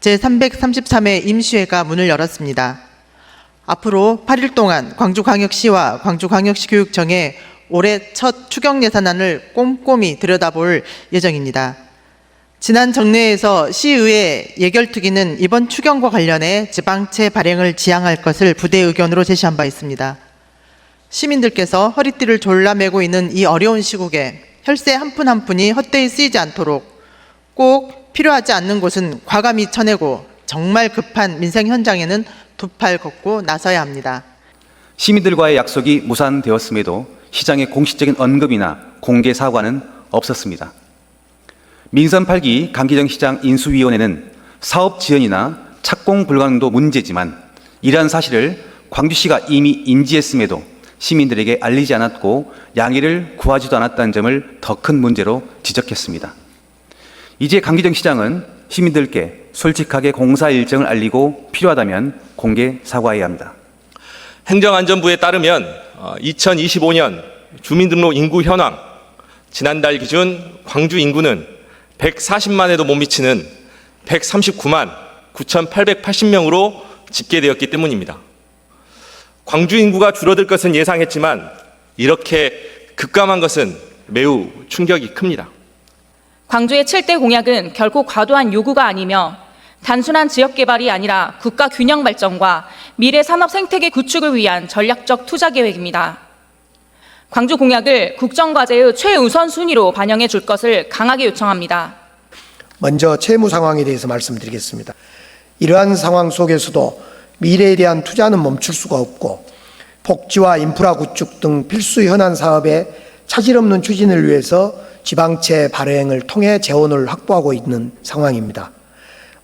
제333회 임시회가 문을 열었습니다. 앞으로 8일 동안 광주광역시와 광주광역시 교육청에 올해 첫 추경 예산안을 꼼꼼히 들여다볼 예정입니다. 지난 정례에서 시의회 예결특위는 이번 추경과 관련해 지방채 발행을 지향할 것을 부대 의견으로 제시한 바 있습니다. 시민들께서 허리띠를 졸라매고 있는 이 어려운 시국에 혈세 한 푼 한 푼이 헛되이 쓰이지 않도록 꼭 필요하지 않는 곳은 과감히 쳐내고 정말 급한 민생 현장에는 두 팔 걷고 나서야 합니다. 시민들과의 약속이 무산되었음에도 시장의 공식적인 언급이나 공개 사과는 없었습니다. 민선 8기 강기정 시장 인수위원회는 사업 지연이나 착공 불가능도 문제지만 이러한 사실을 광주시가 이미 인지했음에도 시민들에게 알리지 않았고 양해를 구하지도 않았다는 점을 더 큰 문제로 지적했습니다. 이제 강기정 시장은 시민들께 솔직하게 공사 일정을 알리고 필요하다면 공개 사과해야 합니다. 행정안전부에 따르면 2025년 주민등록 인구 현황, 지난달 기준 광주 인구는 140만에도 못 미치는 139만 9,880명으로 집계되었기 때문입니다. 광주 인구가 줄어들 것은 예상했지만 이렇게 급감한 것은 매우 충격이 큽니다. 광주의 7대 공약은 결코 과도한 요구가 아니며 단순한 지역개발이 아니라 국가 균형 발전과 미래 산업 생태계 구축을 위한 전략적 투자 계획입니다. 광주 공약을 국정과제의 최우선 순위로 반영해 줄 것을 강하게 요청합니다. 먼저 채무 상황에 대해서 말씀드리겠습니다. 이러한 상황 속에서도 미래에 대한 투자는 멈출 수가 없고 복지와 인프라 구축 등 필수 현안 사업의 차질 없는 추진을 위해서 지방채 발행을 통해 재원을 확보하고 있는 상황입니다.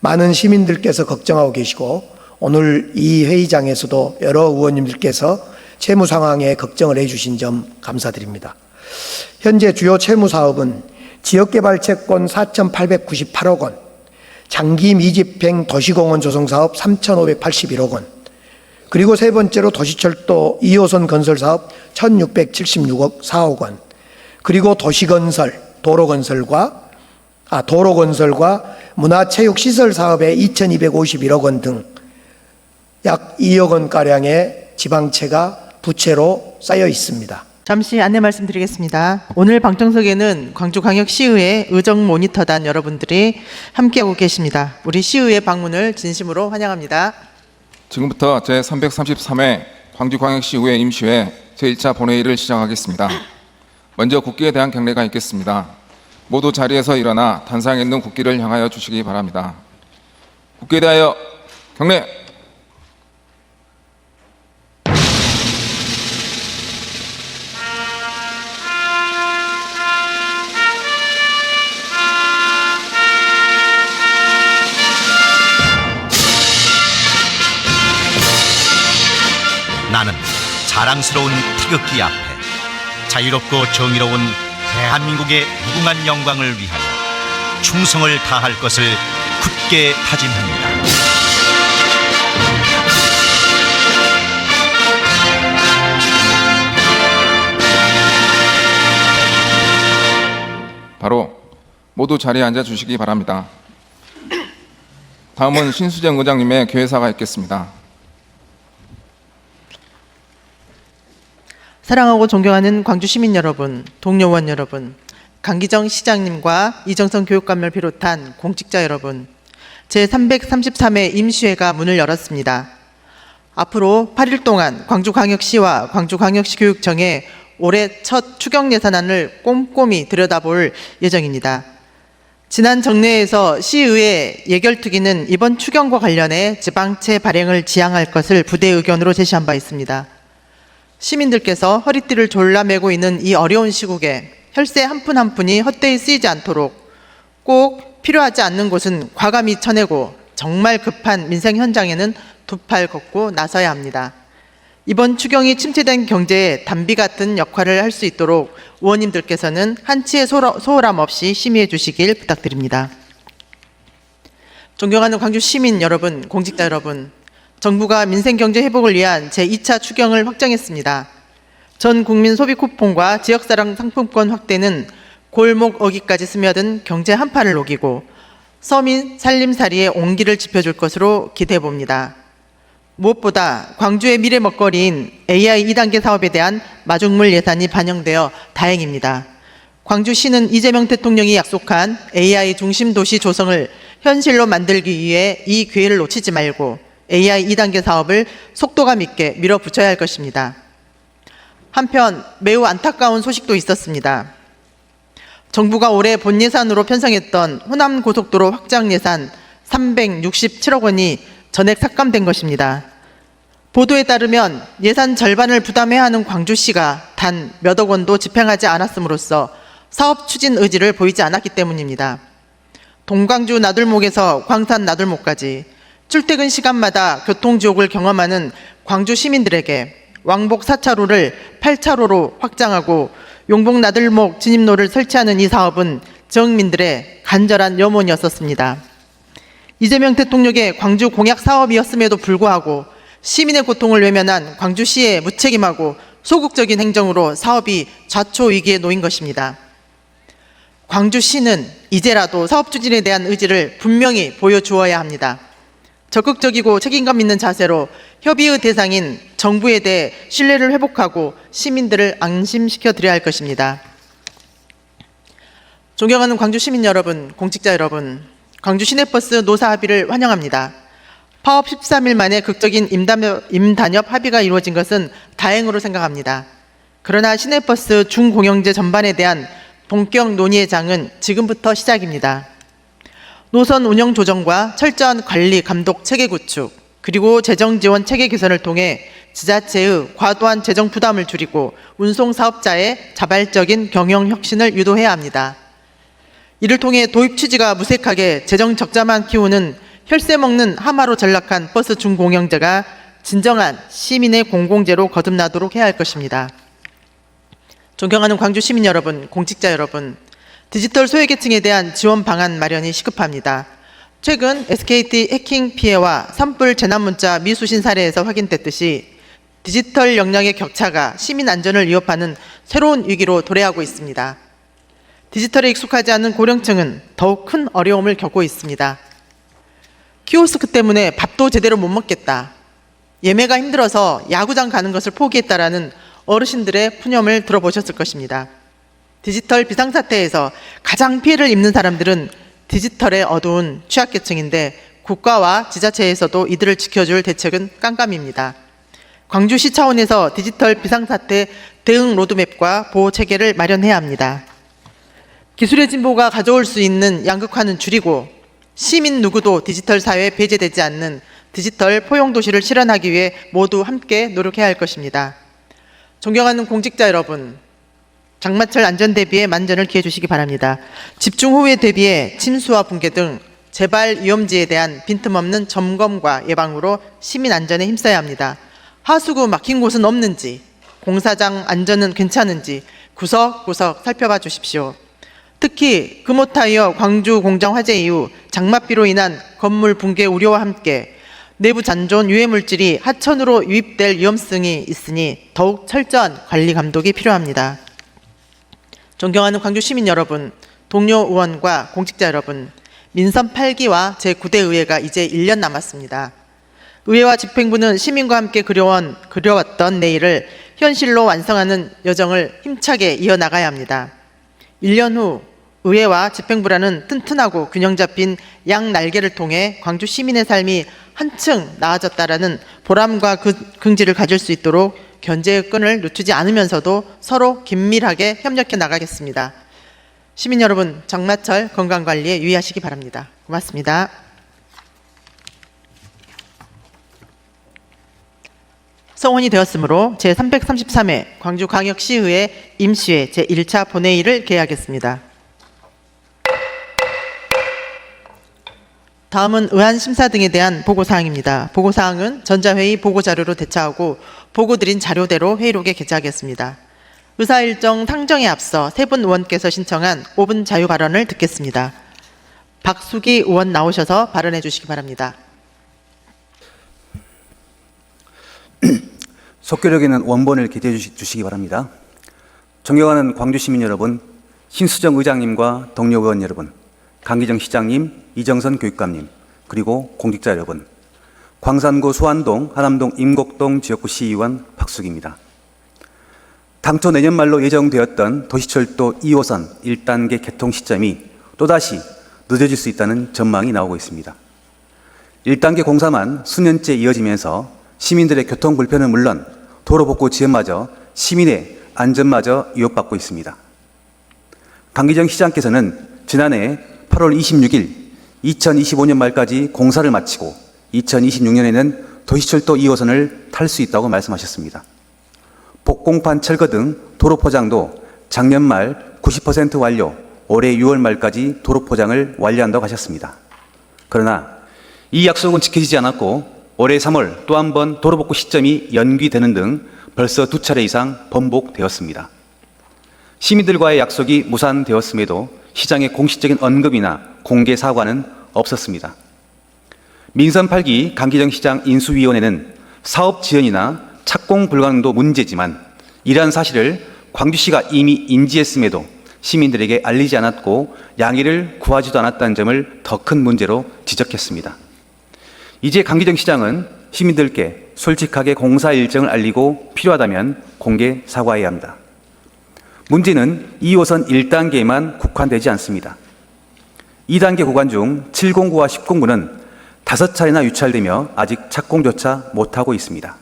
많은 시민들께서 걱정하고 계시고 오늘 이 회의장에서도 여러 의원님들께서 채무 상황에 걱정을 해주신 점 감사드립니다. 현재 주요 채무 사업은 지역개발 채권 4,898억 원, 장기 미집행 도시공원 조성사업 3,581억 원, 그리고 세 번째로 도시철도 2호선 건설사업 1,676억 4억 원, 그리고 도시건설, 도로건설과 문화체육시설 사업에 2,251억 원 등 약 2억 원가량의 지방채가 부채로 쌓여 있습니다. 잠시 안내 말씀드리겠습니다. 오늘 방청석에는 광주광역시의회 의정모니터단 여러분들이 함께하고 계십니다. 우리 시의회 방문을 진심으로 환영합니다. 지금부터 제333회 광주광역시의회 임시회 제1차 본회의를 시작하겠습니다. 먼저 국기에 대한 경례가 있겠습니다. 모두 자리에서 일어나 단상에 있는 국기를 향하여 주시기 바랍니다. 국기에 대하여 경례! 나는 자랑스러운 태극기 앞에 자유롭고 정의로운 대한민국의 무궁한 영광을 위하여 충성을 다할 것을 굳게 다짐합니다. 바로 모두 자리에 앉아 주시기 바랍니다. 다음은 신수정 의장님의 교회사가 있겠습니다. 사랑하고 존경하는 광주 시민 여러분, 동료 의원 여러분, 강기정 시장님과 이정선 교육감을 비롯한 공직자 여러분, 제333회 임시회가 문을 열었습니다. 앞으로 8일 동안 광주광역시와 광주광역시 교육청에 올해 첫 추경 예산안을 꼼꼼히 들여다볼 예정입니다. 지난 정례에서 시의회 예결특위는 이번 추경과 관련해 지방채 발행을 지향할 것을 부대 의견으로 제시한 바 있습니다. 시민들께서 허리띠를 졸라매고 있는 이 어려운 시국에 혈세 한 푼 한 푼이 헛되이 쓰이지 않도록 꼭 필요하지 않는 곳은 과감히 쳐내고 정말 급한 민생 현장에는 두 팔 걷고 나서야 합니다. 이번 추경이 침체된 경제에 단비 같은 역할을 할 수 있도록 의원님들께서는 한치의 소홀함 없이 심의해 주시길 부탁드립니다. 존경하는 광주 시민 여러분, 공직자 여러분, 정부가 민생경제 회복을 위한 제2차 추경을 확정했습니다. 전 국민 소비 쿠폰과 지역사랑 상품권 확대는 골목 어기까지 스며든 경제 한파를 녹이고 서민 살림살이의 온기를 지펴줄 것으로 기대해 봅니다. 무엇보다 광주의 미래 먹거리인 AI 2단계 사업에 대한 마중물 예산이 반영되어 다행입니다. 광주시는 이재명 대통령이 약속한 AI 중심 도시 조성을 현실로 만들기 위해 이 기회를 놓치지 말고 AI 2단계 사업을 속도감 있게 밀어붙여야 할 것입니다. 한편 매우 안타까운 소식도 있었습니다. 정부가 올해 본 예산으로 편성했던 호남 고속도로 확장 예산 367억 원이 전액 삭감된 것입니다. 보도에 따르면 예산 절반을 부담해야 하는 광주시가 단 몇억 원도 집행하지 않았음으로써 사업 추진 의지를 보이지 않았기 때문입니다. 동광주 나들목에서 광산 나들목까지 출퇴근 시간마다 교통지옥을 경험하는 광주 시민들에게 왕복 4차로를 8차로로 확장하고 용복 나들목 진입로를 설치하는 이 사업은 지역민들의 간절한 염원이었습니다. 이재명 대통령의 광주 공약 사업이었음에도 불구하고 시민의 고통을 외면한 광주시의 무책임하고 소극적인 행정으로 사업이 좌초위기에 놓인 것입니다. 광주시는 이제라도 사업 추진에 대한 의지를 분명히 보여주어야 합니다. 적극적이고 책임감 있는 자세로 협의의 대상인 정부에 대해 신뢰를 회복하고 시민들을 안심시켜 드려야 할 것입니다. 존경하는 광주 시민 여러분, 공직자 여러분, 광주 시내버스 노사 합의를 환영합니다. 파업 13일 만에 극적인 임단협 합의가 이루어진 것은 다행으로 생각합니다. 그러나 시내버스 중공영제 전반에 대한 본격 논의의 장은 지금부터 시작입니다. 노선 운영 조정과 철저한 관리, 감독 체계 구축, 그리고 재정 지원 체계 개선을 통해 지자체의 과도한 재정 부담을 줄이고 운송 사업자의 자발적인 경영 혁신을 유도해야 합니다. 이를 통해 도입 취지가 무색하게 재정 적자만 키우는 혈세 먹는 하마로 전락한 버스 중공영제가 진정한 시민의 공공재로 거듭나도록 해야 할 것입니다. 존경하는 광주 시민 여러분, 공직자 여러분, 디지털 소외계층에 대한 지원 방안 마련이 시급합니다. 최근 SKT 해킹 피해와 산불 재난문자 미수신 사례에서 확인됐듯이 디지털 역량의 격차가 시민 안전을 위협하는 새로운 위기로 도래하고 있습니다. 디지털에 익숙하지 않은 고령층은 더욱 큰 어려움을 겪고 있습니다. 키오스크 때문에 밥도 제대로 못 먹겠다, 예매가 힘들어서 야구장 가는 것을 포기했다라는 어르신들의 푸념을 들어보셨을 것입니다. 디지털 비상사태에서 가장 피해를 입는 사람들은 디지털의 어두운 취약계층인데 국가와 지자체에서도 이들을 지켜줄 대책은 깜깜입니다. 광주시 차원에서 디지털 비상사태 대응 로드맵과 보호체계를 마련해야 합니다. 기술의 진보가 가져올 수 있는 양극화는 줄이고 시민 누구도 디지털 사회에 배제되지 않는 디지털 포용도시를 실현하기 위해 모두 함께 노력해야 할 것입니다. 존경하는 공직자 여러분, 장마철 안전 대비에 만전을 기해 주시기 바랍니다. 집중호우에 대비해 침수와 붕괴 등 재발 위험지에 대한 빈틈없는 점검과 예방으로 시민 안전에 힘써야 합니다. 하수구 막힌 곳은 없는지, 공사장 안전은 괜찮은지 구석구석 살펴봐 주십시오. 특히 금호타이어 광주 공장 화재 이후 장맛비로 인한 건물 붕괴 우려와 함께 내부 잔존 유해 물질이 하천으로 유입될 위험성이 있으니 더욱 철저한 관리 감독이 필요합니다. 존경하는 광주 시민 여러분, 동료 의원과 공직자 여러분, 민선 8기와 제9대 의회가 이제 1년 남았습니다. 의회와 집행부는 시민과 함께 그려왔던 내일을 현실로 완성하는 여정을 힘차게 이어나가야 합니다. 1년 후 의회와 집행부라는 튼튼하고 균형 잡힌 양날개를 통해 광주 시민의 삶이 한층 나아졌다라는 보람과 긍지를 가질 수 있도록 견제의 끈을 놓치지 않으면서도 서로 긴밀하게 협력해 나가겠습니다. 시민 여러분, 장마철 건강관리에 유의하시기 바랍니다. 고맙습니다. 성원이 되었으므로 제333회 광주광역시의회 임시회 제1차 본회의를 개하겠습니다. 다음은 의안 심사 등에 대한 보고사항입니다. 보고사항은 전자회의 보고자료로 대차하고 보고드린 자료대로 회의록에 게재하겠습니다. 의사일정 상정에 앞서 세 분 의원께서 신청한 5분 자유발언을 듣겠습니다. 박수기 의원 나오셔서 발언해 주시기 바랍니다. 속교력에 있는 원본을 기재해 주시기 바랍니다. 존경하는 광주 시민 여러분, 신수정 의장님과 동료 의원 여러분, 강기정 시장님, 이정선 교육감님, 그리고 공직자 여러분, 광산구 수안동, 하남동, 임곡동 지역구 시의원 박수기입니다. 당초 내년 말로 예정되었던 도시철도 2호선 1단계 개통 시점이 또다시 늦어질 수 있다는 전망이 나오고 있습니다. 1단계 공사만 수년째 이어지면서 시민들의 교통 불편은 물론 도로 복구 지연마저 시민의 안전마저 위협받고 있습니다. 강기정 시장께서는 지난해 8월 26일 2025년 말까지 공사를 마치고 2026년에는 도시철도 2호선을 탈 수 있다고 말씀하셨습니다. 복공판 철거 등 도로 포장도 작년 말 90% 완료, 올해 6월 말까지 도로 포장을 완료한다고 하셨습니다. 그러나 이 약속은 지켜지지 않았고 올해 3월 또 한 번 도로 복구 시점이 연기되는 등 벌써 2차례 이상 번복되었습니다. 시민들과의 약속이 무산되었음에도 시장의 공식적인 언급이나 공개 사과는 없었습니다. 민선 8기 강기정 시장 인수위원회는 사업 지연이나 착공 불가능도 문제지만 이러한 사실을 광주시가 이미 인지했음에도 시민들에게 알리지 않았고 양해를 구하지도 않았다는 점을 더 큰 문제로 지적했습니다. 이제 강기정 시장은 시민들께 솔직하게 공사 일정을 알리고 필요하다면 공개 사과해야 합니다. 문제는 2호선 1단계에만 국한되지 않습니다. 2단계 구간 중 709와 1009는 5차례나 유찰되며 아직 착공조차 못하고 있습니다.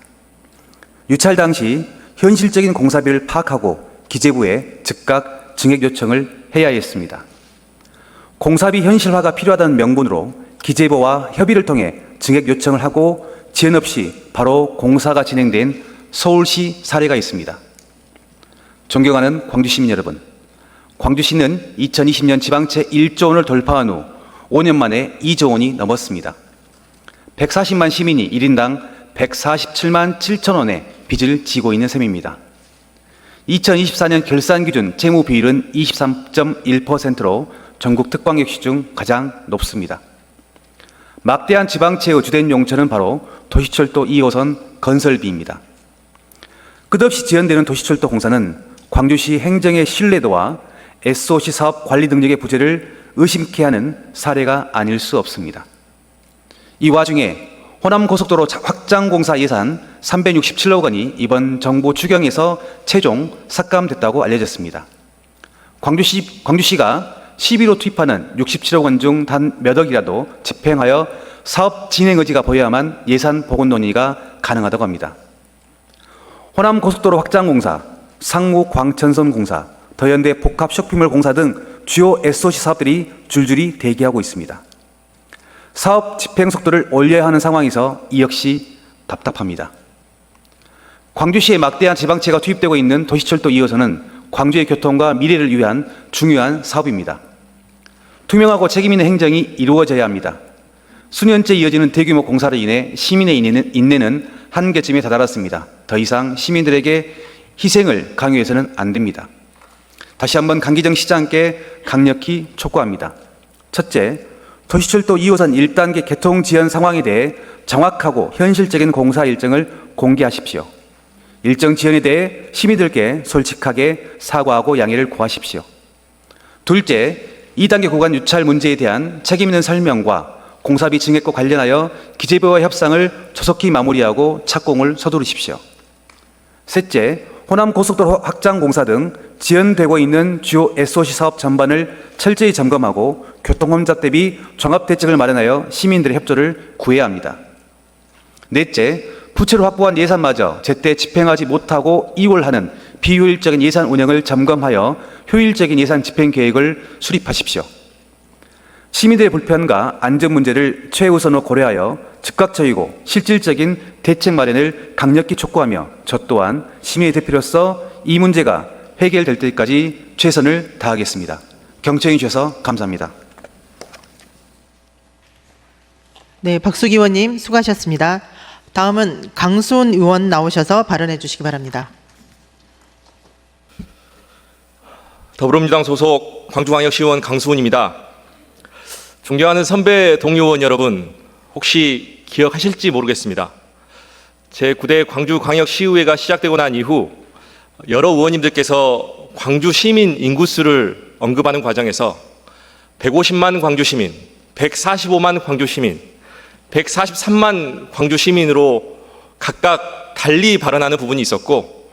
유찰 당시 현실적인 공사비를 파악하고 기재부에 즉각 증액 요청을 해야 했습니다. 공사비 현실화가 필요하다는 명분으로 기재부와 협의를 통해 증액 요청을 하고 지연 없이 바로 공사가 진행된 서울시 사례가 있습니다. 존경하는 광주시민 여러분, 광주시는 2020년 지방채 1조 원을 돌파한 후 5년 만에 2조 원이 넘었습니다. 140만 시민이 1인당 147만 7천 원의 빚을 지고 있는 셈입니다. 2024년 결산 기준 채무 비율은 23.1%로 전국 특광역시 중 가장 높습니다. 막대한 지방채의 주된 용처는 바로 도시철도 2호선 건설비입니다. 끝없이 지연되는 도시철도 공사는 광주시 행정의 신뢰도와 SOC 사업 관리 능력의 부재를 의심케 하는 사례가 아닐 수 없습니다. 이 와중에 호남고속도로 확장 공사 예산 367억 원이 이번 정부 추경에서 최종 삭감됐다고 알려졌습니다. 광주시가 11호 투입하는 67억 원 중 단 몇 억이라도 집행하여 사업 진행 의지가 보여야만 예산 복원 논의가 가능하다고 합니다. 호남고속도로 확장 공사, 상무 광천선 공사, 더현대 복합 쇼핑몰 공사 등 주요 SOC 사업들이 줄줄이 대기하고 있습니다. 사업 집행 속도를 올려야 하는 상황에서 이 역시 답답합니다. 광주시에 막대한 지방채가 투입되고 있는 도시철도 2호선은 광주의 교통과 미래를 위한 중요한 사업입니다. 투명하고 책임 있는 행정이 이루어져야 합니다. 수년째 이어지는 대규모 공사로 인해 시민의 인내는 한계점에 다다랐습니다. 더 이상 시민들에게 희생을 강요해서는 안 됩니다. 다시 한번 강기정 시장께 강력히 촉구합니다. 첫째, 도시철도 2호선 1단계 개통 지연 상황에 대해 정확하고 현실적인 공사 일정을 공개하십시오. 일정 지연에 대해 시민들께 솔직하게 사과하고 양해를 구하십시오. 둘째, 2단계 구간 유찰 문제에 대한 책임 있는 설명과 공사비 증액과 관련하여 기재부와 협상을 조속히 마무리하고 착공을 서두르십시오. 셋째, 호남고속도로 확장 공사 등 지연되고 있는 주요 SOC 사업 전반을 철저히 점검하고 교통혼잡 대비 종합대책을 마련하여 시민들의 협조를 구해야 합니다. 넷째, 부채로 확보한 예산마저 제때 집행하지 못하고 이월하는 비효율적인 예산 운영을 점검하여 효율적인 예산 집행 계획을 수립하십시오. 시민들의 불편과 안전 문제를 최우선으로 고려하여 즉각적이고 실질적인 대책 마련을 강력히 촉구하며 저 또한 시민의 대표로서 이 문제가 해결될 때까지 최선을 다하겠습니다. 경청해 주셔서 감사합니다. 네, 박수기 의원님 수고하셨습니다. 다음은 강수훈 의원 나오셔서 발언해 주시기 바랍니다. 더불어민주당 소속 광주광역시의원 강수훈입니다. 존경하는 선배 동료 의원 여러분, 혹시 기억하실지 모르겠습니다. 제9대 광주광역시의회가 시작되고 난 이후 여러 의원님들께서 광주 시민 인구수를 언급하는 과정에서 150만 광주 시민, 145만 광주 시민, 143만 광주 시민으로 각각 달리 발언하는 부분이 있었고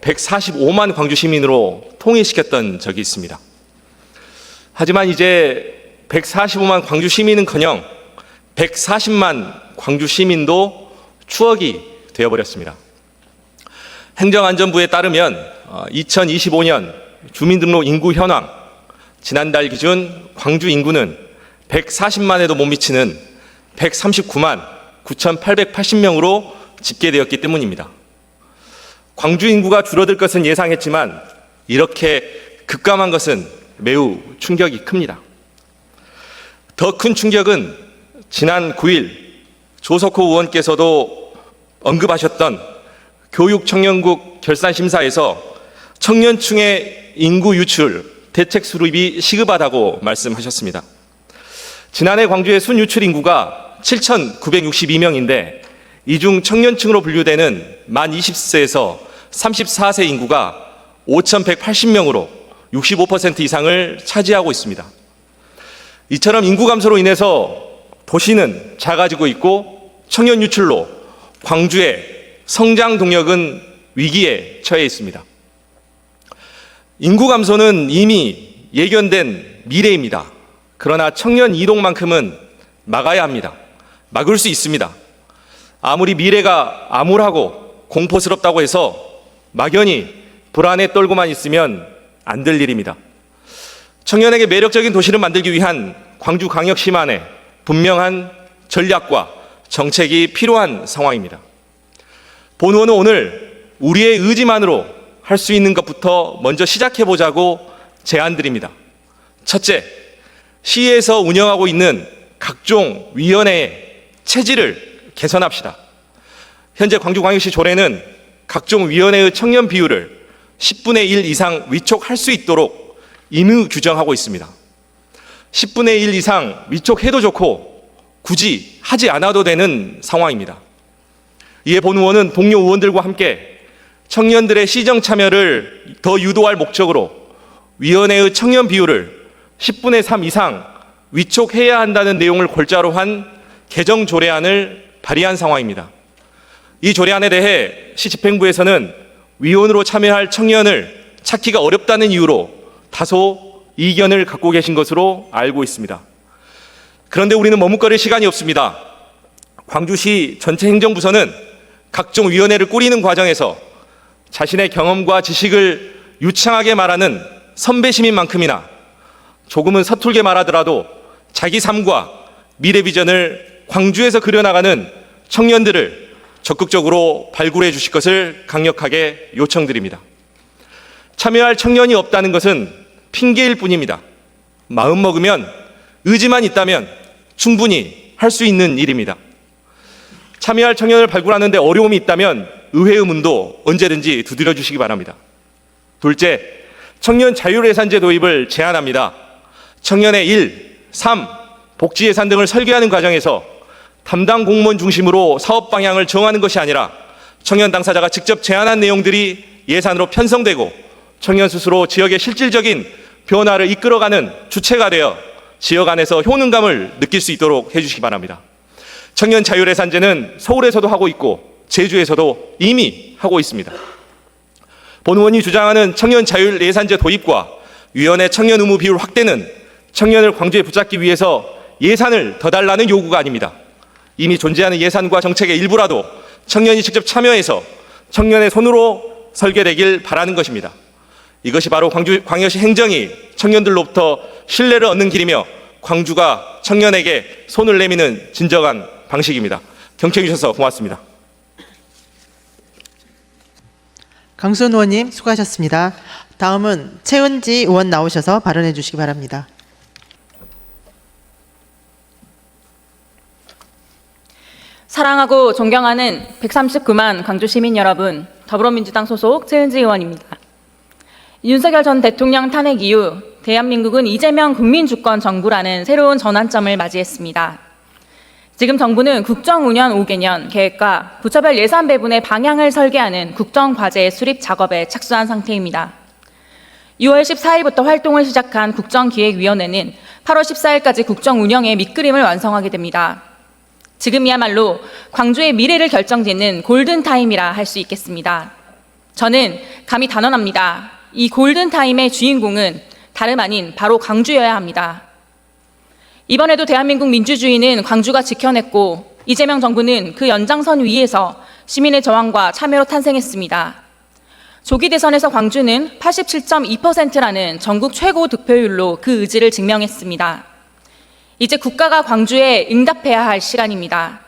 145만 광주 시민으로 통일시켰던 적이 있습니다. 하지만 이제 145만 광주 시민은커녕 140만 광주 시민도 추억이 되어버렸습니다. 행정안전부에 따르면 2025년 주민등록 인구 현황, 지난달 기준 광주 인구는 140만에도 못 미치는 139만 9,880명으로 집계되었기 때문입니다. 광주 인구가 줄어들 것은 예상했지만 이렇게 급감한 것은 매우 충격이 큽니다. 더 큰 충격은 지난 9일 조석호 의원께서도 언급하셨던 교육청년국 결산심사에서 청년층의 인구 유출, 대책 수립이 시급하다고 말씀하셨습니다. 지난해 광주의 순유출 인구가 7,962명인데 이 중 청년층으로 분류되는 만 20세에서 34세 인구가 5,180명으로 65% 이상을 차지하고 있습니다. 이처럼 인구 감소로 인해서 도시는 작아지고 있고 청년 유출로 광주의 성장 동력은 위기에 처해 있습니다. 인구 감소는 이미 예견된 미래입니다. 그러나 청년 이동만큼은 막아야 합니다. 막을 수 있습니다. 아무리 미래가 암울하고 공포스럽다고 해서 막연히 불안에 떨고만 있으면 안 될 일입니다. 청년에게 매력적인 도시를 만들기 위한 광주광역시만의 분명한 전략과 정책이 필요한 상황입니다. 본 의원은 오늘 우리의 의지만으로 할 수 있는 것부터 먼저 시작해보자고 제안드립니다. 첫째, 시에서 운영하고 있는 각종 위원회의 체질을 개선합시다. 현재 광주광역시 조례는 각종 위원회의 청년 비율을 10분의 1 이상 위촉할 수 있도록 임의 규정하고 있습니다. 10분의 1 이상 위촉해도 좋고 굳이 하지 않아도 되는 상황입니다. 이에 본 의원은 동료 의원들과 함께 청년들의 시정 참여를 더 유도할 목적으로 위원회의 청년 비율을 10분의 3 이상 위촉해야 한다는 내용을 골자로 한 개정 조례안을 발의한 상황입니다. 이 조례안에 대해 시 집행부에서는 위원으로 참여할 청년을 찾기가 어렵다는 이유로 다소 이견을 갖고 계신 것으로 알고 있습니다. 그런데 우리는 머뭇거릴 시간이 없습니다. 광주시 전체 행정부서는 각종 위원회를 꾸리는 과정에서 자신의 경험과 지식을 유창하게 말하는 선배 시민만큼이나 조금은 서툴게 말하더라도 자기 삶과 미래 비전을 광주에서 그려나가는 청년들을 적극적으로 발굴해 주실 것을 강력하게 요청드립니다. 참여할 청년이 없다는 것은 핑계일 뿐입니다. 마음 먹으면, 의지만 있다면 충분히 할 수 있는 일입니다. 참여할 청년을 발굴하는 데 어려움이 있다면 의회의 문도 언제든지 두드려 주시기 바랍니다. 둘째, 청년 자율예산제 도입을 제안합니다. 청년의 1, 3, 복지예산 등을 설계하는 과정에서 담당 공무원 중심으로 사업 방향을 정하는 것이 아니라 청년 당사자가 직접 제안한 내용들이 예산으로 편성되고 청년 스스로 지역의 실질적인 변화를 이끌어가는 주체가 되어 지역 안에서 효능감을 느낄 수 있도록 해주시기 바랍니다. 청년 자율예산제는 서울에서도 하고 있고 제주에서도 이미 하고 있습니다. 본 의원이 주장하는 청년 자율예산제 도입과 위원회 청년 의무 비율 확대는 청년을 광주에 붙잡기 위해서 예산을 더 달라는 요구가 아닙니다. 이미 존재하는 예산과 정책의 일부라도 청년이 직접 참여해서 청년의 손으로 설계되길 바라는 것입니다. 이것이 바로 광주광역시 행정이 청년들로부터 신뢰를 얻는 길이며 광주가 청년에게 손을 내미는 진정한 방식입니다. 경청해 주셔서 고맙습니다. 강수원 의원님 수고하셨습니다. 다음은 최은지 의원 나오셔서 발언해 주시기 바랍니다. 사랑하고 존경하는 139만 광주 시민 여러분, 더불어민주당 소속 최은지 의원입니다. 윤석열 전 대통령 탄핵 이후 대한민국은 이재명 국민주권 정부라는 새로운 전환점을 맞이했습니다. 지금 정부는 국정 운영 5개년 계획과 부처별 예산 배분의 방향을 설계하는 국정과제 수립 작업에 착수한 상태입니다. 6월 14일부터 활동을 시작한 국정기획위원회는 8월 14일까지 국정 운영의 밑그림을 완성하게 됩니다. 지금이야말로 광주의 미래를 결정짓는 골든타임이라 할 수 있겠습니다. 저는 감히 단언합니다. 이 골든타임의 주인공은 다름 아닌 바로 광주여야 합니다. 이번에도 대한민국 민주주의는 광주가 지켜냈고 이재명 정부는 그 연장선 위에서 시민의 저항과 참여로 탄생했습니다. 조기 대선에서 광주는 87.2%라는 전국 최고 득표율로 그 의지를 증명했습니다. 이제 국가가 광주에 응답해야 할 시간입니다.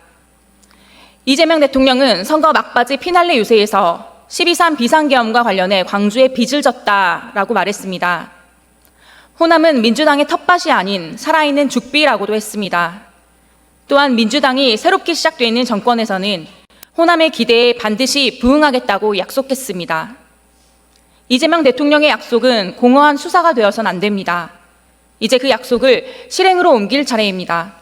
이재명 대통령은 선거 막바지 피날레 유세에서 12.3 비상계엄과 관련해 광주에 빚을 졌다라고 말했습니다. 호남은 민주당의 텃밭이 아닌 살아있는 죽비라고도 했습니다. 또한 민주당이 새롭게 시작되는 정권에서는 호남의 기대에 반드시 부응하겠다고 약속했습니다. 이재명 대통령의 약속은 공허한 수사가 되어선 안 됩니다. 이제 그 약속을 실행으로 옮길 차례입니다.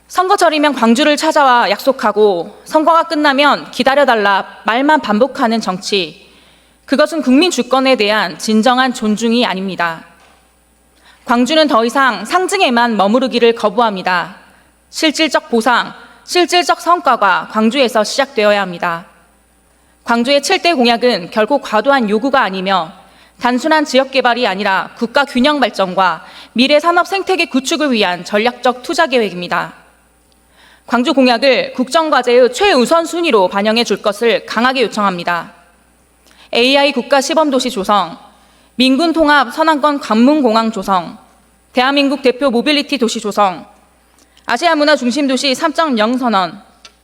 선거철이면 광주를 찾아와 약속하고 선거가 끝나면 기다려달라 말만 반복하는 정치, 그것은 국민 주권에 대한 진정한 존중이 아닙니다. 광주는 더 이상 상징에만 머무르기를 거부합니다. 실질적 보상, 실질적 성과가 광주에서 시작되어야 합니다. 광주의 7대 공약은 결코 과도한 요구가 아니며 단순한 지역개발이 아니라 국가 균형 발전과 미래 산업 생태계 구축을 위한 전략적 투자 계획입니다. 광주 공약을 국정과제의 최우선 순위로 반영해 줄 것을 강하게 요청합니다. AI 국가 시범도시 조성, 민군 통합 선안권 관문공항 조성, 대한민국 대표 모빌리티 도시 조성, 아시아 문화 중심 도시 3.0 선언,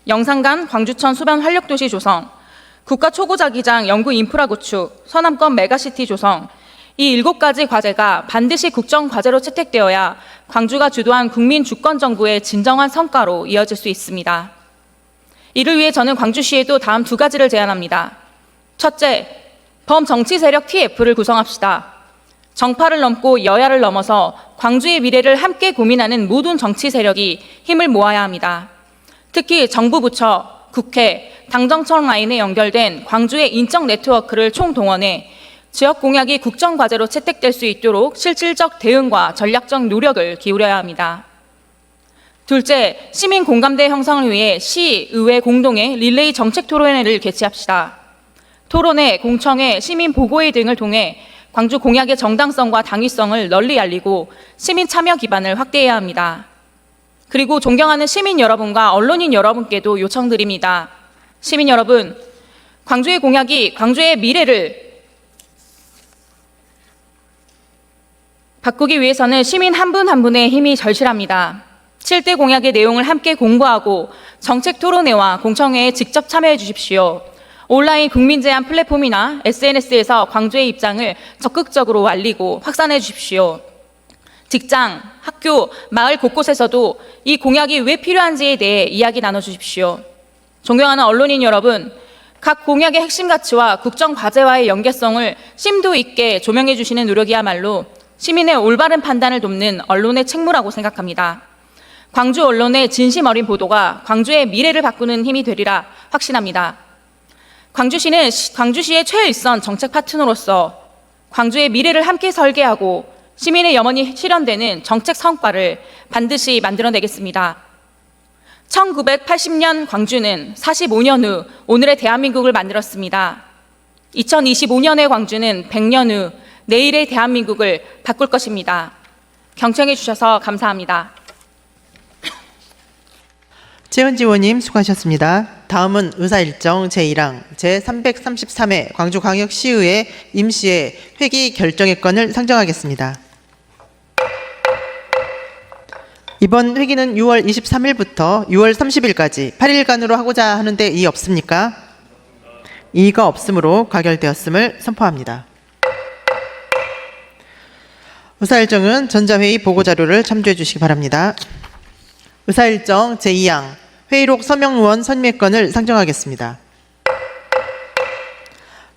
영산간 광주천 수변 활력도시 조성, 국가 초고자기장 연구 인프라 구축, 서남권 메가시티 조성, 이 7가지 과제가 반드시 국정과제로 채택되어야 광주가 주도한 국민 주권정부의 진정한 성과로 이어질 수 있습니다. 이를 위해 저는 광주시에도 다음 2가지를 제안합니다. 첫째, 범정치 세력 TF를 구성합시다. 정파를 넘고 여야를 넘어서 광주의 미래를 함께 고민하는 모든 정치 세력이 힘을 모아야 합니다. 특히 정부 부처, 국회, 당정청 라인에 연결된 광주의 인적 네트워크를 총동원해 지역 공약이 국정과제로 채택될 수 있도록 실질적 대응과 전략적 노력을 기울여야 합니다. 둘째, 시민 공감대 형성을 위해 시, 의회 공동의 릴레이 정책 토론회를 개최합시다. 토론회, 공청회, 시민 보고회 등을 통해 광주 공약의 정당성과 당위성을 널리 알리고 시민 참여 기반을 확대해야 합니다. 그리고 존경하는 시민 여러분과 언론인 여러분께도 요청드립니다. 시민 여러분, 광주의 공약이 광주의 미래를 바꾸기 위해서는 시민 한 분 한 분의 힘이 절실합니다. 7대 공약의 내용을 함께 공부하고 정책 토론회와 공청회에 직접 참여해 주십시오. 온라인 국민 제안 플랫폼이나 SNS에서 광주의 입장을 적극적으로 알리고 확산해 주십시오. 직장, 학교, 마을 곳곳에서도 이 공약이 왜 필요한지에 대해 이야기 나눠주십시오. 존경하는 언론인 여러분, 각 공약의 핵심 가치와 국정 과제와의 연계성을 심도 있게 조명해 주시는 노력이야말로 시민의 올바른 판단을 돕는 언론의 책무라고 생각합니다. 광주 언론의 진심 어린 보도가 광주의 미래를 바꾸는 힘이 되리라 확신합니다. 광주시는 광주시의 최일선 정책 파트너로서 광주의 미래를 함께 설계하고 시민의 염원이 실현되는 정책 성과를 반드시 만들어내겠습니다. 1980년 광주는 45년 후 오늘의 대한민국을 만들었습니다. 2025년의 광주는 100년 후 내일의 대한민국을 바꿀 것입니다. 경청해 주셔서 감사합니다. 최은지 의원님 수고하셨습니다. 다음은 의사일정 제1항 제333회 광주광역시의회 임시회 회기 결정의 건을 상정하겠습니다. 이번 회기는 6월 23일부터 6월 30일까지 8일간으로 하고자 하는데 이의 없습니까? 이의가 없으므로 가결되었음을 선포합니다. 의사일정은 전자회의 보고자료를 참조해 주시기 바랍니다. 의사일정 제2항 회의록 서명의원 선임건을 상정하겠습니다.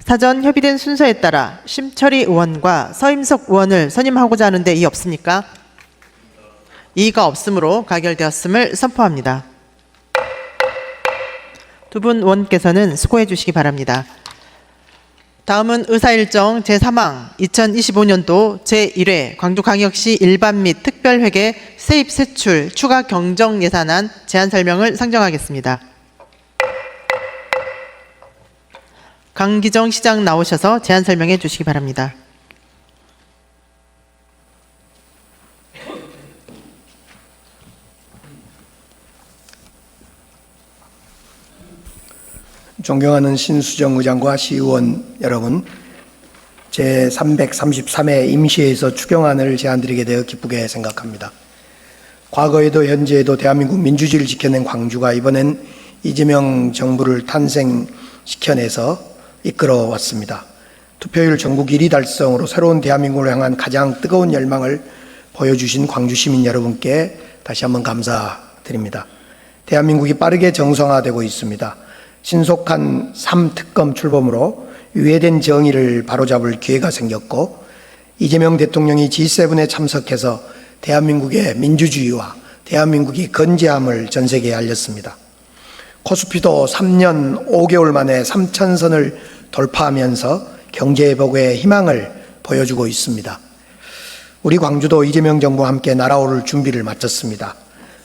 사전 협의된 순서에 따라 심철희 의원과 서임석 의원을 선임하고자 하는데 이의 없습니까? 이의가 없으므로 가결되었음을 선포합니다. 두 분 의원께서는 수고해 주시기 바랍니다. 다음은 의사일정 제3항 2025년도 제1회 광주광역시 일반 및 특별회계 세입 세출 추가 경정 예산안 제안 설명을 상정하겠습니다. 강기정 시장 나오셔서 제안 설명해 주시기 바랍니다. 존경하는 신수정 의장과 시의원 여러분, 제333회 임시회에서 추경안을 제안드리게 되어 기쁘게 생각합니다. 과거에도 현재에도 대한민국 민주주의를 지켜낸 광주가 이번엔 이재명 정부를 탄생시켜내서 이끌어왔습니다. 투표율 전국 1위 달성으로 새로운 대한민국을 향한 가장 뜨거운 열망을 보여주신 광주 시민 여러분께 다시 한번 감사드립니다. 대한민국이 빠르게 정상화되고 있습니다. 신속한 3특검 출범으로 유예된 정의를 바로잡을 기회가 생겼고, 이재명 대통령이 G7에 참석해서 대한민국의 민주주의와 대한민국이 건재함을 전 세계에 알렸습니다. 코스피도 3년 5개월 만에 3,000선을 돌파하면서 경제회복의 희망을 보여주고 있습니다. 우리 광주도 이재명 정부와 함께 날아오를 준비를 마쳤습니다.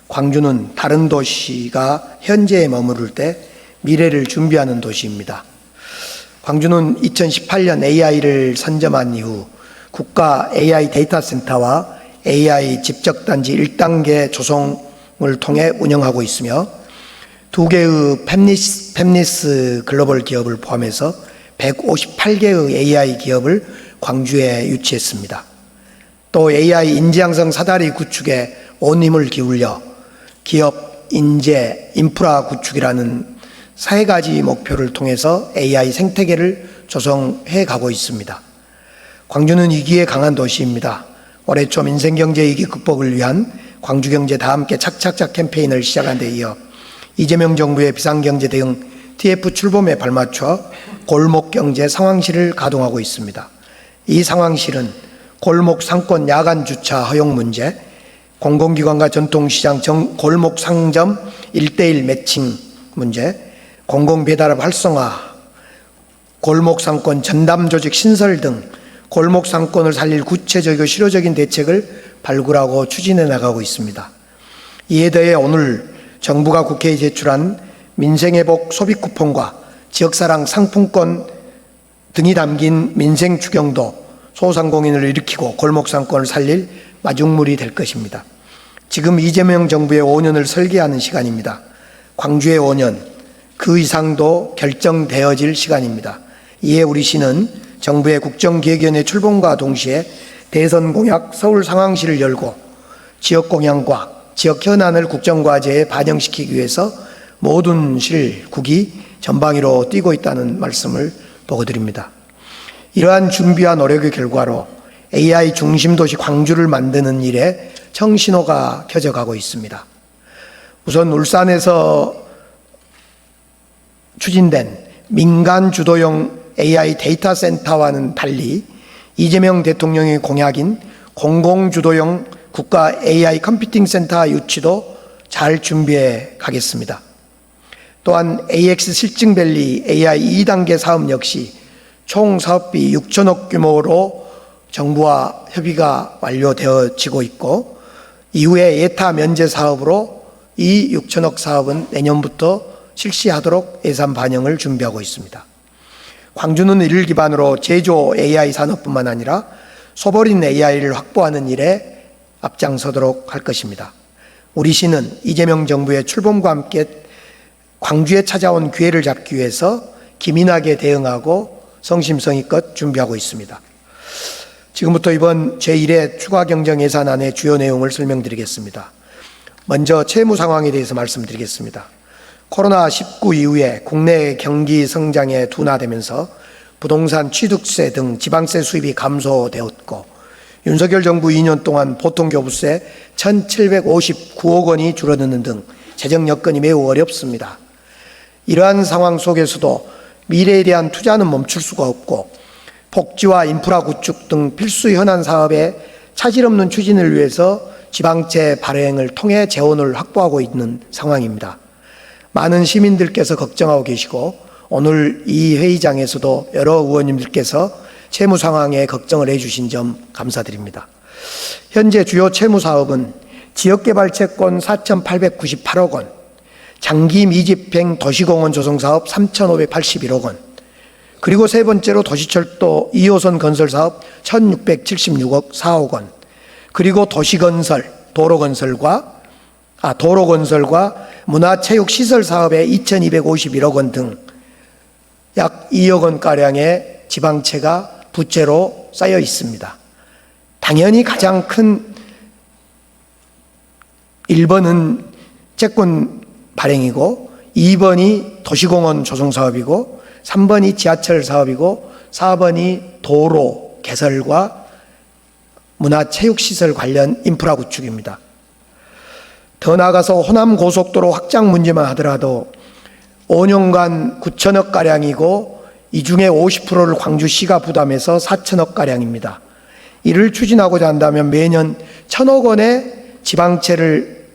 광주는 다른 도시가 현재에 머무를 때 미래를 준비하는 도시입니다. 광주는 2018년 AI를 선점한 이후 국가 AI 데이터 센터와 AI 집적단지 1단계 조성을 통해 운영하고 있으며, 2개의 팹리스 글로벌 기업을 포함해서 158개의 AI 기업을 광주에 유치했습니다. 또 AI 인재양성 사다리 구축에 온 힘을 기울여 기업, 인재, 인프라 구축이라는 4가지 목표를 통해서 AI 생태계를 조성해 가고 있습니다. 광주는 위기에 강한 도시입니다. 올해 초 민생경제 위기 극복을 위한 광주경제 다 함께 착착착 캠페인을 시작한 데 이어 이재명 정부의 비상경제 대응 TF 출범에 발맞춰 골목경제 상황실을 가동하고 있습니다. 이 상황실은 골목 상권 야간 주차 허용 문제, 공공기관과 전통시장 골목 상점 1:1 매칭 문제, 공공배달앱 활성화, 골목상권 전담조직 신설 등 골목상권을 살릴 구체적이고 실효적인 대책을 발굴하고 추진해 나가고 있습니다. 이에 대해 오늘 정부가 국회에 제출한 민생회복 소비쿠폰과 지역사랑 상품권 등이 담긴 민생추경도 소상공인을 일으키고 골목상권을 살릴 마중물이 될 것입니다. 지금 이재명 정부의 5년을 설계하는 시간입니다. 광주의 5년, 그 이상도 결정되어질 시간입니다. 이에 우리 시는 정부의 국정기획위원회 출범과 동시에 대선 공약 서울 상황실을 열고 지역 공약과 지역 현안을 국정과제에 반영시키기 위해서 모든 실국이 전방위로 뛰고 있다는 말씀을 보고드립니다. 이러한 준비와 노력의 결과로 AI 중심 도시 광주를 만드는 일에 청신호가 켜져가고 있습니다. 우선 울산에서 추진된 민간 주도형 AI 데이터 센터와는 달리 이재명 대통령의 공약인 공공주도형 국가 AI 컴퓨팅 센터 유치도 잘 준비해 가겠습니다. 또한 AX 실증밸리 AI 2단계 사업 역시 총 사업비 6천억 규모로 정부와 협의가 완료되어지고 있고, 이후에 예타 면제 사업으로 이 6천억 사업은 내년부터 실시하도록 예산 반영을 준비하고 있습니다. 광주는 이를 기반으로 제조 AI 산업뿐만 아니라 소버린 AI를 확보하는 일에 앞장서도록 할 것입니다. 우리 시는 이재명 정부의 출범과 함께 광주에 찾아온 기회를 잡기 위해서 기민하게 대응하고 성심성의껏 준비하고 있습니다. 지금부터 이번 제1회 추가 경정 예산안의 주요 내용을 설명드리겠습니다. 먼저 채무 상황에 대해서 말씀드리겠습니다. 코로나19 이후에 국내 경기 성장에 둔화되면서 부동산 취득세 등 지방세 수입이 감소되었고, 윤석열 정부 2년 동안 보통교부세 1,759억 원이 줄어드는 등 재정 여건이 매우 어렵습니다. 이러한 상황 속에서도 미래에 대한 투자는 멈출 수가 없고, 복지와 인프라 구축 등 필수 현안 사업의 차질 없는 추진을 위해서 지방채 발행을 통해 재원을 확보하고 있는 상황입니다. 많은 시민들께서 걱정하고 계시고 오늘 이 회의장에서도 여러 의원님들께서 채무 상황에 걱정을 해주신 점 감사드립니다. 현재 주요 채무 사업은 지역개발채권 4,898억 원, 장기 미집행 도시공원 조성사업 3,581억 원, 그리고 세 번째로 도시철도 2호선 건설사업 1,676억 4억 원, 그리고 도시건설, 도로건설과 문화체육시설 사업에 2,251억 원 등 약 2억 원가량의 지방채가 부채로 쌓여 있습니다. 당연히 가장 큰 1번은 채권 발행이고 2번이 도시공원 조성사업이고 3번이 지하철 사업이고 4번이 도로 개설과 문화체육시설 관련 인프라 구축입니다. 더 나아가서 호남고속도로 확장 문제만 하더라도 5년간 9천억가량이고 이 중에 50%를 광주시가 부담해서 4천억가량입니다. 이를 추진하고자 한다면 매년 1,000억 원의 지방채를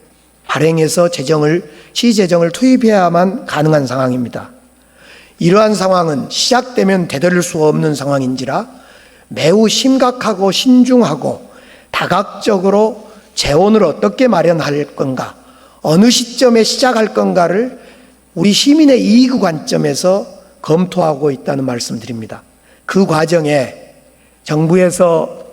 발행해서 시재정을 투입해야만 가능한 상황입니다. 이러한 상황은 시작되면 되돌릴 수 없는 상황인지라 매우 심각하고 신중하고 다각적으로 재원을 어떻게 마련할 건가, 어느 시점에 시작할 건가를 우리 시민의 이익 관점에서 검토하고 있다는 말씀드립니다. 그 과정에 정부에서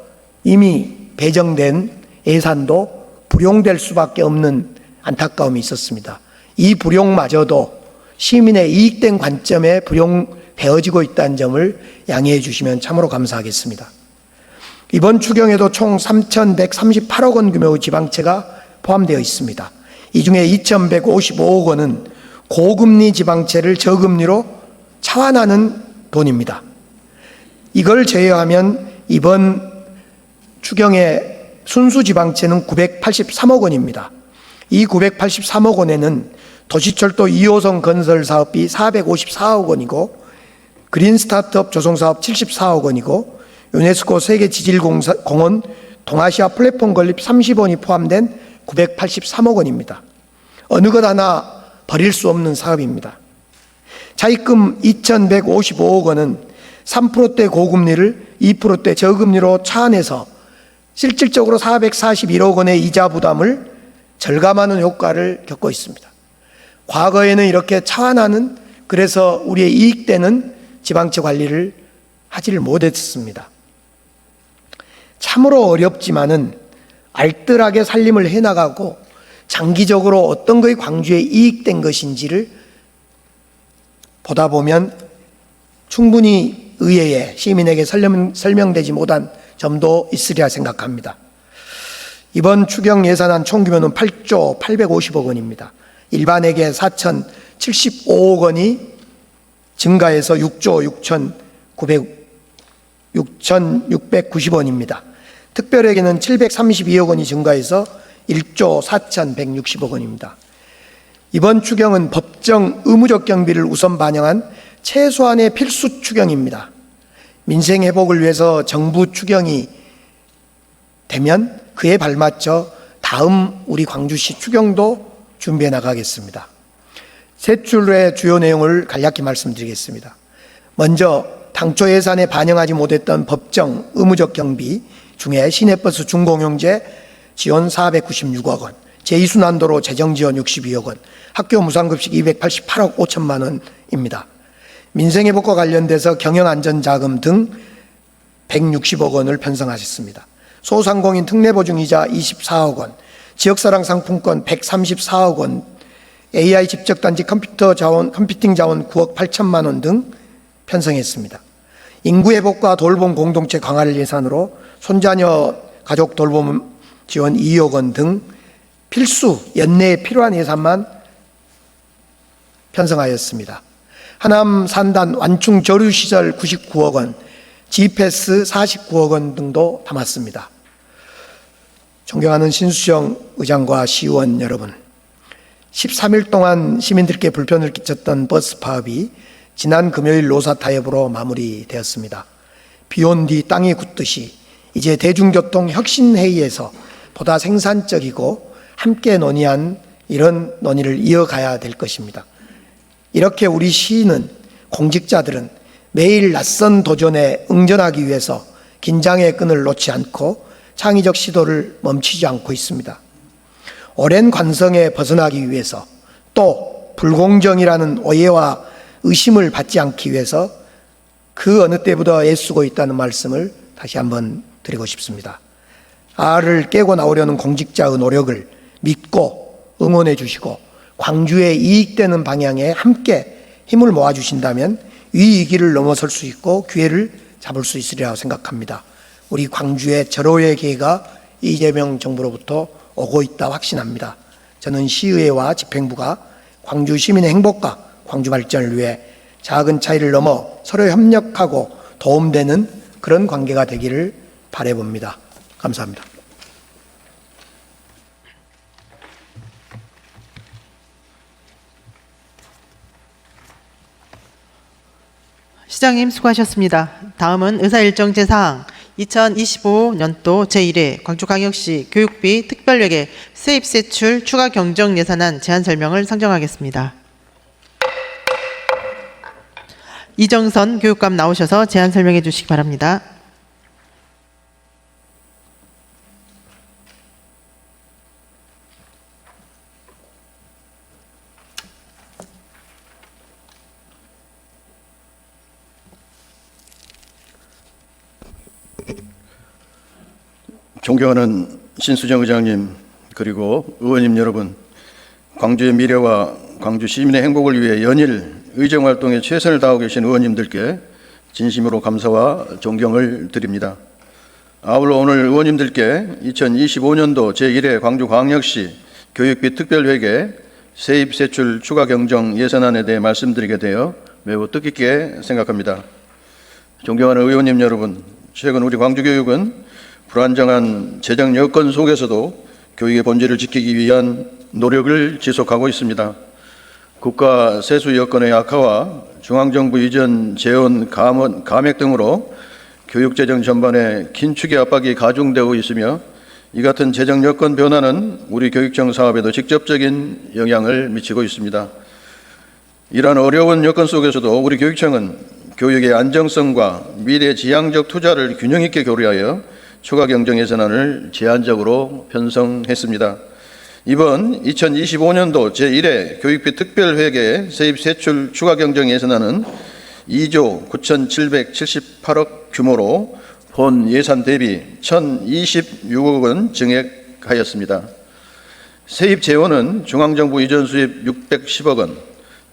이미 배정된 예산도 불용될 수밖에 없는 안타까움이 있었습니다. 이 불용마저도 시민의 이익된 관점에 불용되어지고 있다는 점을 양해해 주시면 참으로 감사하겠습니다. 이번 추경에도 총 3,138억 원 규모의 지방채가 포함되어 있습니다. 이 중에 2,155억 원은 고금리 지방채를 저금리로 차환하는 돈입니다. 이걸 제외하면 이번 추경의 순수 지방채는 983억 원입니다. 이 983억 원에는 도시철도 2호선 건설 사업비 454억 원이고 그린 스타트업 조성사업 74억 원이고 유네스코 세계지질공원 동아시아 플랫폼 건립 30원이 포함된 983억 원입니다. 어느 것 하나 버릴 수 없는 사업입니다. 차입금 2,155억 원은 3%대 고금리를 2%대 저금리로 차환해서 실질적으로 441억 원의 이자 부담을 절감하는 효과를 겪고 있습니다. 과거에는 이렇게 차환하는, 그래서 우리의 이익되는 지방채 관리를 하지를 못했습니다. 참으로 어렵지만은 알뜰하게 살림을 해나가고 장기적으로 어떤 것이 광주에 이익된 것인지를 보다 보면 충분히 의회에 시민에게 설명되지 못한 점도 있으리라 생각합니다. 이번 추경 예산안 총 규모는 8조 850억 원입니다. 일반에게 4,075억 원이 증가해서 6조 6,690원입니다. 특별에게는 732억 원이 증가해서 1조 4,160억 원입니다. 이번 추경은 법정 의무적 경비를 우선 반영한 최소한의 필수 추경입니다. 민생 회복을 위해서 정부 추경이 되면 그에 발맞춰 다음 우리 광주시 추경도 준비해 나가겠습니다. 세 줄의 주요 내용을 간략히 말씀드리겠습니다. 먼저 당초 예산에 반영하지 못했던 법정 의무적 경비 중에 시내버스 준공용제 지원 496억 원, 제2순환도로 재정지원 62억 원, 학교 무상급식 288억 5천만 원입니다. 민생회복과 관련돼서 경영안전자금 등 160억 원을 편성하셨습니다. 소상공인 특례보증이자 24억 원, 지역사랑 상품권 134억 원, AI 집적단지 컴퓨팅 자원 9억 8천만 원 등 편성했습니다. 인구회복과 돌봄 공동체 강화를 예산으로 손자녀 가족 돌봄 지원 2억 원 등 필수 연내에 필요한 예산만 편성하였습니다. 하남 산단 완충 저류시설 99억 원, GPS 49억 원 등도 담았습니다. 존경하는 신수정 의장과 시의원 여러분, 13일 동안 시민들께 불편을 끼쳤던 버스 파업이 지난 금요일 노사 타협으로 마무리되었습니다. 비온 뒤 땅이 굳듯이 이제 대중교통 혁신회의에서 보다 생산적이고 함께 논의한 이런 논의를 이어가야 될 것입니다. 이렇게 우리 시는 공직자들은 매일 낯선 도전에 응전하기 위해서 긴장의 끈을 놓지 않고 창의적 시도를 멈추지 않고 있습니다. 오랜 관성에 벗어나기 위해서, 또 불공정이라는 오해와 의심을 받지 않기 위해서 그 어느 때보다 애쓰고 있다는 말씀을 다시 한번 드리고 싶습니다. 알을 깨고 나오려는 공직자의 노력을 믿고 응원해 주시고 광주에 이익되는 방향에 함께 힘을 모아 주신다면 이 위기를 넘어설 수 있고 기회를 잡을 수 있으리라고 생각합니다. 우리 광주의 절호의 기회가 이재명 정부로부터 오고 있다 확신합니다. 저는 시의회와 집행부가 광주 시민의 행복과 광주 발전을 위해 작은 차이를 넘어 서로 협력하고 도움되는 그런 관계가 되기를 바라봅니다. 감사합니다. 시장님 수고하셨습니다. 다음은 의사일정제 사항 2025년도 제1회 광주광역시 교육비 특별회계 세입세출 추가 경정 예산안 제안 설명을 상정하겠습니다. 이정선 교육감 나오셔서 제안 설명해 주시기 바랍니다. 존경하는 신수정 의장님, 그리고 의원님 여러분, 광주의 미래와 광주 시민의 행복을 위해 연일 의정활동에 최선을 다하고 계신 의원님들께 진심으로 감사와 존경을 드립니다. 아울러 오늘 의원님들께 2025년도 제1회 광주광역시 교육비 특별회계 세입세출 추가 경정 예산안에 대해 말씀드리게 되어 매우 뜻깊게 생각합니다. 존경하는 의원님 여러분, 최근 우리 광주교육은 불안정한 재정 여건 속에서도 교육의 본질을 지키기 위한 노력을 지속하고 있습니다. 국가 세수 여건의 악화와 중앙정부 이전 재원 감액 등으로 교육재정 전반에 긴축의 압박이 가중되고 있으며, 이 같은 재정 여건 변화는 우리 교육청 사업에도 직접적인 영향을 미치고 있습니다. 이러한 어려운 여건 속에서도 우리 교육청은 교육의 안정성과 미래 지향적 투자를 균형 있게 고려하여 추가 경정 예산안을 제한적으로 편성했습니다. 이번 2025년도 제1회 교육비 특별회계 세입세출 추가 경정 예산안은 2조 9,778억 규모로 본 예산 대비 1,026억 원 증액하였습니다. 세입 재원은 중앙정부 이전 수입 610억 원,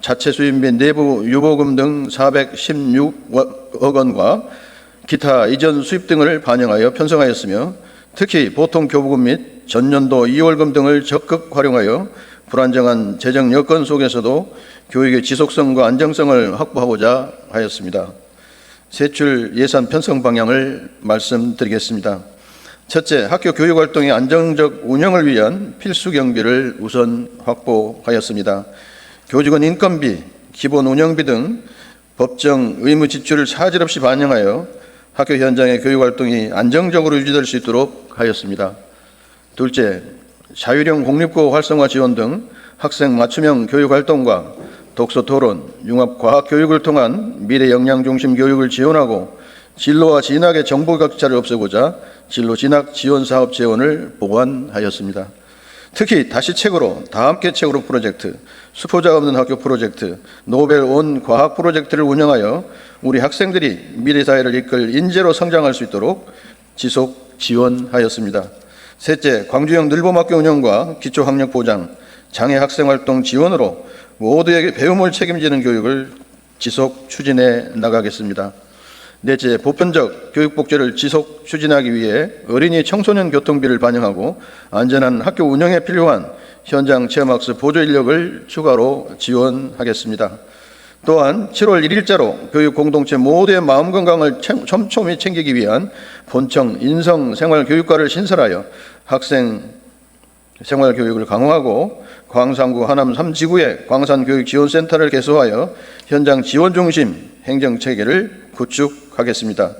자체 수입 및 내부 유보금 등 416억 원과 기타 이전 수입 등을 반영하여 편성하였으며, 특히 보통 교부금 및 전년도 2월금 등을 적극 활용하여 불안정한 재정 여건 속에서도 교육의 지속성과 안정성을 확보하고자 하였습니다. 세출 예산 편성 방향을 말씀드리겠습니다. 첫째, 학교 교육활동의 안정적 운영을 위한 필수 경비를 우선 확보하였습니다. 교직원 인건비, 기본 운영비 등 법정 의무 지출을 차질 없이 반영하여 학교 현장의 교육활동이 안정적으로 유지될 수 있도록 하였습니다. 둘째, 자율형 공립고 활성화 지원 등 학생 맞춤형 교육활동과 독서 토론, 융합 과학 교육을 통한 미래 역량 중심 교육을 지원하고 진로와 진학의 정보 격차를 없애고자 진로 진학 지원 사업 재원을 보완하였습니다. 특히 다시책으로, 다함께 책으로 프로젝트, 수포자 없는 학교 프로젝트, 노벨 온 과학 프로젝트를 운영하여 우리 학생들이 미래 사회를 이끌 인재로 성장할 수 있도록 지속 지원하였습니다. 셋째, 광주형 늘봄학교 운영과 기초학력 보장, 장애 학생활동 지원으로 모두에게 배움을 책임지는 교육을 지속 추진해 나가겠습니다. 넷째, 보편적 교육복지를 지속 추진하기 위해 어린이 청소년 교통비를 반영하고 안전한 학교 운영에 필요한 현장 체험학습 보조 인력을 추가로 지원하겠습니다. 또한 7월 1일자로 교육 공동체 모두의 마음 건강을 촘촘히 챙기기 위한 본청 인성생활교육과를 신설하여 학생 생활교육을 강화하고 광산구 하남 3지구에 광산교육지원센터를 개소하여 현장 지원 중심 행정체계를 구축하겠습니다.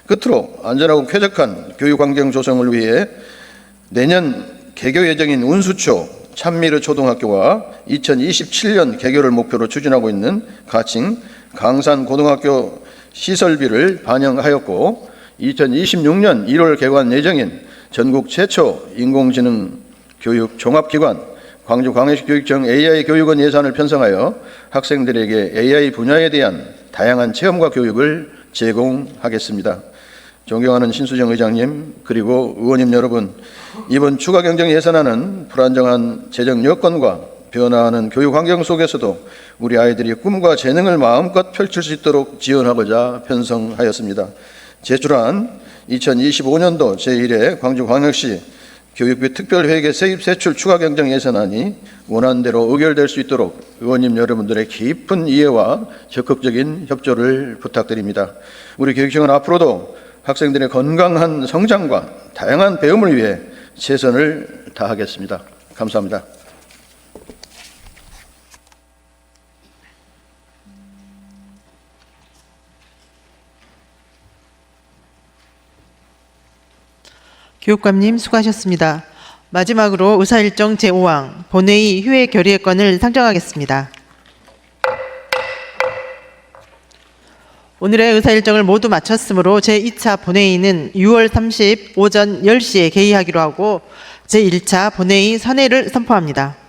끝으로 안전하고 쾌적한 교육환경 조성을 위해 내년 개교 예정인 운수초 찬미르 초등학교와 2027년 개교를 목표로 추진하고 있는 가칭 강산 고등학교 시설비를 반영하였고 2026년 1월 개관 예정인 전국 최초 인공지능 교육 종합기관 광주광역시교육청 AI교육원 예산을 편성하여 학생들에게 AI 분야에 대한 다양한 체험과 교육을 제공하겠습니다. 존경하는 신수정 의장님 그리고 의원님 여러분, 이번 추가 경정 예산안은 불안정한 재정 여건과 변화하는 교육 환경 속에서도 우리 아이들이 꿈과 재능을 마음껏 펼칠 수 있도록 지원하고자 편성하였습니다. 제출한 2025년도 제1회 광주광역시 교육비 특별회계 세입세출 추가 경정 예산안이 원안대로 의결될 수 있도록 의원님 여러분들의 깊은 이해와 적극적인 협조를 부탁드립니다. 우리 교육청은 앞으로도 학생들의 건강한 성장과 다양한 배움을 위해 최선을 다하겠습니다. 감사합니다. 교육감님 수고하셨습니다. 마지막으로 의사일정 제5항 본회의 휴회 결의의 건을 상정하겠습니다. 오늘의 의사일정을 모두 마쳤으므로 제2차 본회의는 6월 30 오전 10시에 개의하기로 하고 제1차 본회의 선회를 선포합니다.